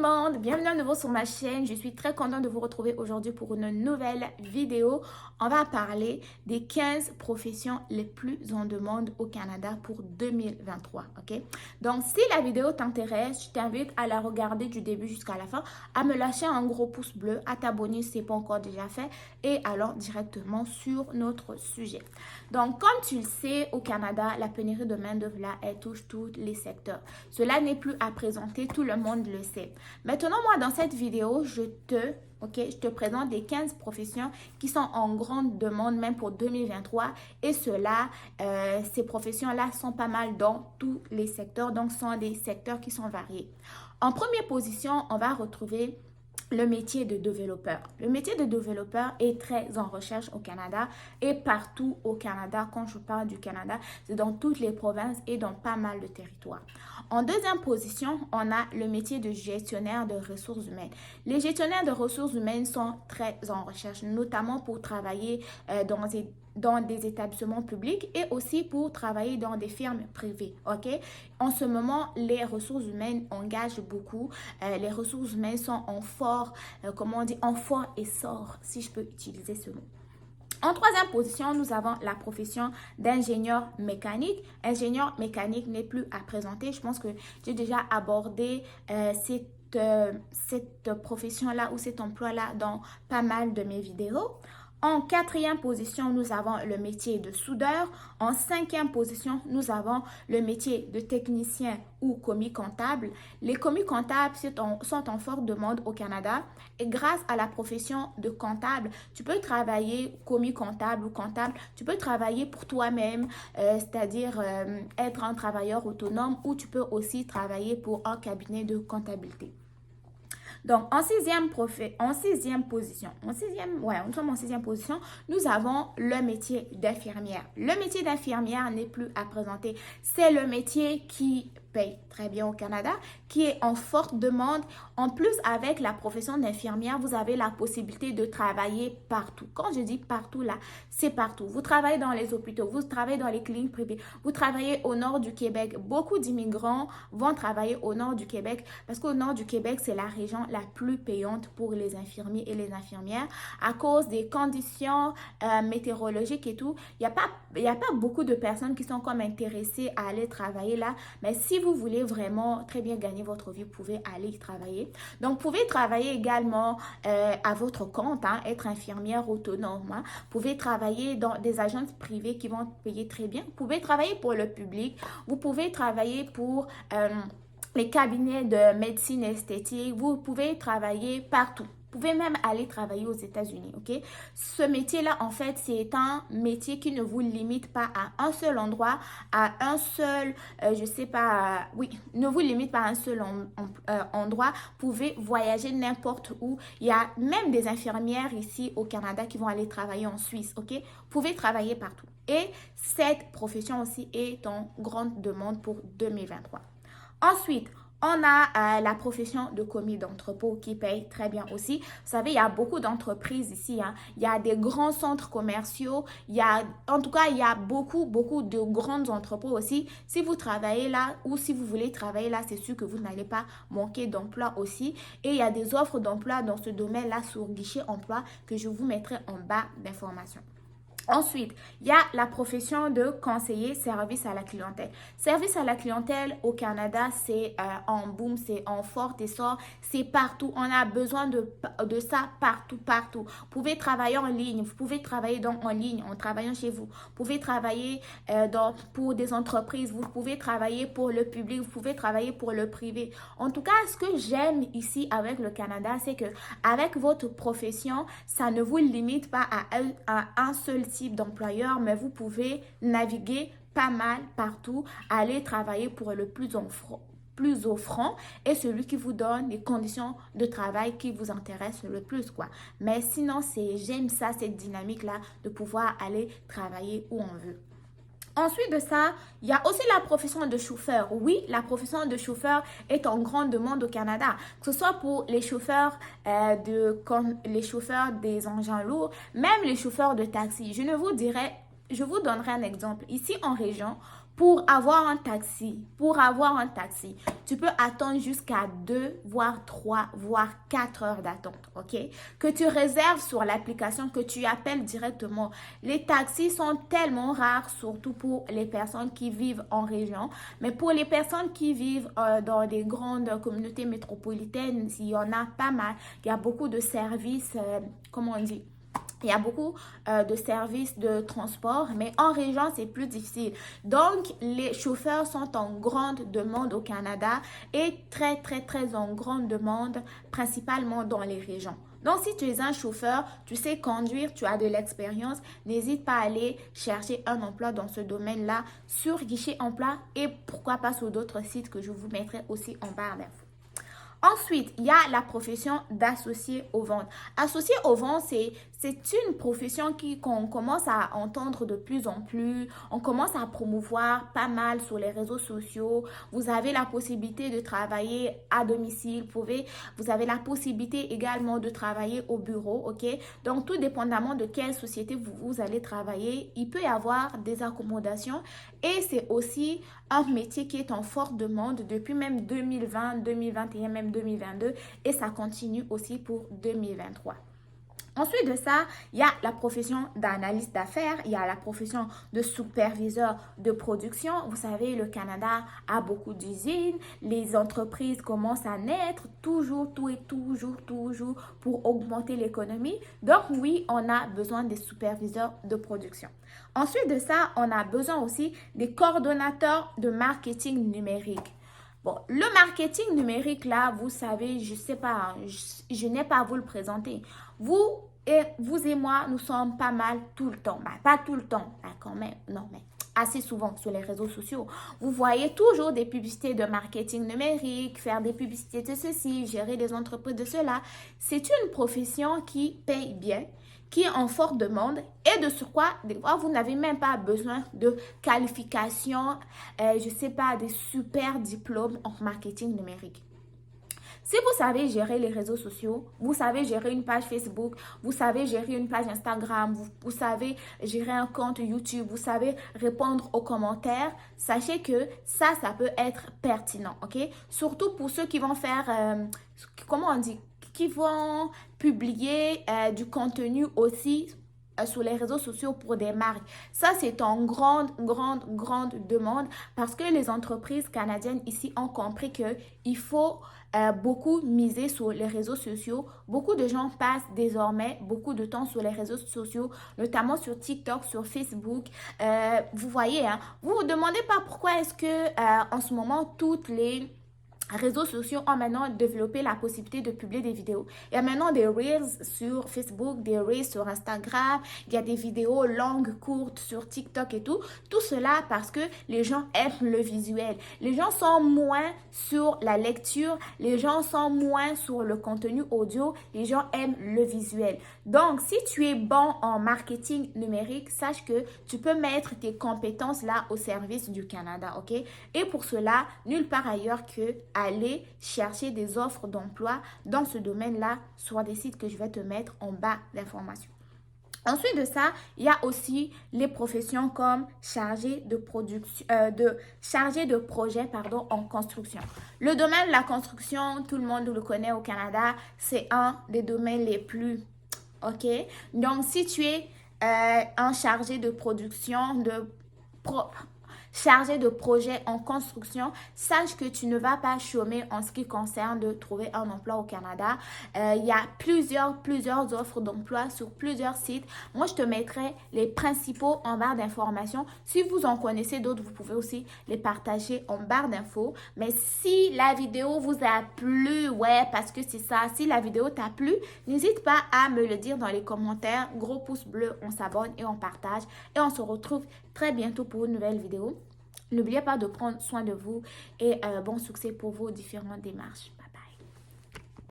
monde, bienvenue à nouveau sur ma chaîne. Je suis très contente de vous retrouver aujourd'hui pour une nouvelle vidéo. On va parler des 15 professions les plus en demande au Canada pour 2023, ok? Donc, si la vidéo t'intéresse, je t'invite à la regarder du début jusqu'à la fin, à me lâcher un gros pouce bleu, à t'abonner si ce n'est pas encore déjà fait et allons directement sur notre sujet. Donc, comme tu le sais, au Canada, la pénurie de main-d'œuvre là, elle touche tous les secteurs. Cela n'est plus à présenter, tout le monde le sait. Maintenant, moi, dans cette vidéo, je te présente les 15 professions qui sont en grande demande, même pour 2023. Et ces professions-là sont pas mal dans tous les secteurs, donc ce sont des secteurs qui sont variés. En première position, on va retrouver le métier de développeur. Le métier de développeur est très en recherche au Canada et partout au Canada. Quand je parle du Canada, c'est dans toutes les provinces et dans pas mal de territoires. En deuxième position, on a le métier de gestionnaire de ressources humaines. Les gestionnaires de ressources humaines sont très en recherche, notamment pour travailler dans des établissements publics et aussi pour travailler dans des firmes privées, ok? En ce moment, les ressources humaines engagent beaucoup. Les ressources humaines sont en fort essor, si je peux utiliser ce mot. En troisième position, nous avons la profession d'ingénieur mécanique. Ingénieur mécanique n'est plus à présenter. Je pense que j'ai déjà abordé cette profession-là ou cet emploi-là dans pas mal de mes vidéos. En quatrième position, nous avons le métier de soudeur. En cinquième position, nous avons le métier de technicien ou commis comptable. Les commis comptables sont en forte demande au Canada et grâce à la profession de comptable, tu peux travailler commis comptable ou comptable, tu peux travailler pour toi-même, c'est-à-dire être un travailleur autonome ou tu peux aussi travailler pour un cabinet de comptabilité. Donc, en sixième position, nous avons le métier d'infirmière. Le métier d'infirmière n'est plus à présenter. C'est le métier qui paye très bien au Canada, qui est en forte demande. En plus, avec la profession d'infirmière, vous avez la possibilité de travailler partout. Quand je dis partout, là, c'est partout. Vous travaillez dans les hôpitaux, vous travaillez dans les cliniques privées, vous travaillez au nord du Québec. Beaucoup d'immigrants vont travailler au nord du Québec parce qu'au nord du Québec, c'est la région la plus payante pour les infirmiers et les infirmières à cause des conditions météorologiques et tout. Il n'y a pas beaucoup de personnes qui sont comme intéressées à aller travailler là, mais si vous voulez vraiment très bien gagner votre vie, vous pouvez aller y travailler. Donc, vous pouvez travailler également à votre compte, être infirmière autonome. Vous pouvez travailler dans des agences privées qui vont payer très bien. Vous pouvez travailler pour le public. Vous pouvez travailler pour les cabinets de médecine esthétique. Vous pouvez travailler partout. Vous pouvez même aller travailler aux États-Unis, ok? Ce métier-là, en fait, c'est un métier qui ne vous limite pas à un seul endroit, à un seul, ne vous limite pas à un seul endroit. Vous pouvez voyager n'importe où. Il y a même des infirmières ici au Canada qui vont aller travailler en Suisse, ok? Vous pouvez travailler partout. Et cette profession aussi est en grande demande pour 2023. Ensuite, on a la profession de commis d'entrepôt qui paye très bien aussi. Vous savez, il y a beaucoup d'entreprises ici. Il y a des grands centres commerciaux. Il y a beaucoup de grands entrepôts aussi. Si vous travaillez là ou si vous voulez travailler là, c'est sûr que vous n'allez pas manquer d'emploi aussi. Et il y a des offres d'emploi dans ce domaine-là sur guichet emploi que je vous mettrai en bas d'informations. Ensuite, il y a la profession de conseiller service à la clientèle. Service à la clientèle au Canada, c'est en boom, c'est en fort essor, c'est partout. On a besoin de ça partout. Vous pouvez travailler en ligne, vous pouvez travailler en ligne en travaillant chez vous. Vous pouvez travailler pour des entreprises, vous pouvez travailler pour le public, vous pouvez travailler pour le privé. En tout cas, ce que j'aime ici avec le Canada, c'est que avec votre profession, ça ne vous limite pas à un seul type d'employeur, mais vous pouvez naviguer pas mal partout, aller travailler pour le plus offrant et celui qui vous donne les conditions de travail qui vous intéressent le plus, quoi. Mais sinon, j'aime ça, cette dynamique-là de pouvoir aller travailler où on veut. Ensuite de ça, il y a aussi la profession de chauffeur. Oui, la profession de chauffeur est en grande demande au Canada, que ce soit pour les chauffeurs des engins lourds, même les chauffeurs de taxi. Je vous donnerai un exemple. Ici en région, Pour avoir un taxi, tu peux attendre jusqu'à 2, voire 3, voire 4 heures d'attente, ok? Que tu réserves sur l'application, que tu appelles directement. Les taxis sont tellement rares, surtout pour les personnes qui vivent en région. Mais pour les personnes qui vivent dans des grandes communautés métropolitaines, il y en a pas mal. Il y a beaucoup de services, comment on dit? Il y a beaucoup de services de transport, mais en région, c'est plus difficile. Donc, les chauffeurs sont en grande demande au Canada et très en grande demande, principalement dans les régions. Donc, si tu es un chauffeur, tu sais conduire, tu as de l'expérience, n'hésite pas à aller chercher un emploi dans ce domaine-là sur Guichet Emploi et pourquoi pas sur d'autres sites que je vous mettrai aussi en barre d'infos. Ensuite, il y a la profession d'associé aux ventes. Associé aux ventes, c'est une profession qu'on commence à entendre de plus en plus. On commence à promouvoir pas mal sur les réseaux sociaux. Vous avez la possibilité de travailler à domicile. Vous avez la possibilité également de travailler au bureau, ok? Donc, tout dépendamment de quelle société vous allez travailler, il peut y avoir des accommodations et c'est aussi un métier qui est en forte demande depuis même 2020, 2021, même 2022 et ça continue aussi pour 2023. Ensuite de ça, il y a la profession d'analyste d'affaires, il y a la profession de superviseur de production. Vous savez, le Canada a beaucoup d'usines, les entreprises commencent à naître, toujours pour augmenter l'économie. Donc oui, on a besoin des superviseurs de production. Ensuite de ça, on a besoin aussi des coordonnateurs de marketing numérique. Bon, le marketing numérique, là, vous savez, je sais pas, je n'ai pas à vous le présenter. Vous et moi, nous sommes pas mal tout le temps. Bah, pas tout le temps, bah, quand même, non, mais assez souvent sur les réseaux sociaux. Vous voyez toujours des publicités de marketing numérique, faire des publicités de ceci, gérer des entreprises de cela. C'est une profession qui paye bien, qui est en forte demande et de surcroît, des fois, vous n'avez même pas besoin de qualification, je sais pas, des super diplômes en marketing numérique. Si vous savez gérer les réseaux sociaux, vous savez gérer une page Facebook, vous savez gérer une page Instagram, vous savez gérer un compte YouTube, vous savez répondre aux commentaires, sachez que ça peut être pertinent, ok? Surtout pour ceux qui vont faire, comment on dit, qui vont publier du contenu aussi sur les réseaux sociaux pour des marques. Ça, c'est en grande demande parce que les entreprises canadiennes ici ont compris qu'il faut beaucoup miser sur les réseaux sociaux. Beaucoup de gens passent désormais beaucoup de temps sur les réseaux sociaux, notamment sur TikTok, sur Facebook. Vous voyez, hein, vous vous demandez pas pourquoi est-ce que en ce moment, toutes les réseaux sociaux ont maintenant développé la possibilité de publier des vidéos. Il y a maintenant des Reels sur Facebook, des Reels sur Instagram, il y a des vidéos longues, courtes sur TikTok et tout. Tout cela parce que les gens aiment le visuel. Les gens sont moins sur la lecture, les gens sont moins sur le contenu audio, les gens aiment le visuel. Donc, si tu es bon en marketing numérique, sache que tu peux mettre tes compétences là au service du Canada, ok? Et pour cela, nulle part ailleurs que aller chercher des offres d'emploi dans ce domaine-là sur des sites que je vais te mettre en bas d'informations. Ensuite de ça, il y a aussi les professions comme chargé de projet en construction. Le domaine de la construction, tout le monde le connaît au Canada, c'est un des domaines les plus, ok? Donc, si tu es un chargé de production, chargé de projet en construction, sache que tu ne vas pas chômer en ce qui concerne de trouver un emploi au Canada. Il y a plusieurs offres d'emploi sur plusieurs sites. Moi, je te mettrai les principaux en barre d'informations. Si vous en connaissez d'autres, vous pouvez aussi les partager en barre d'infos. Mais si la vidéo vous a plu, ouais, parce que c'est ça, si la vidéo t'a plu, n'hésite pas à me le dire dans les commentaires. Gros pouce bleu, on s'abonne et on partage. Et on se retrouve très bientôt pour une nouvelle vidéo. N'oubliez pas de prendre soin de vous et bon succès pour vos différentes démarches.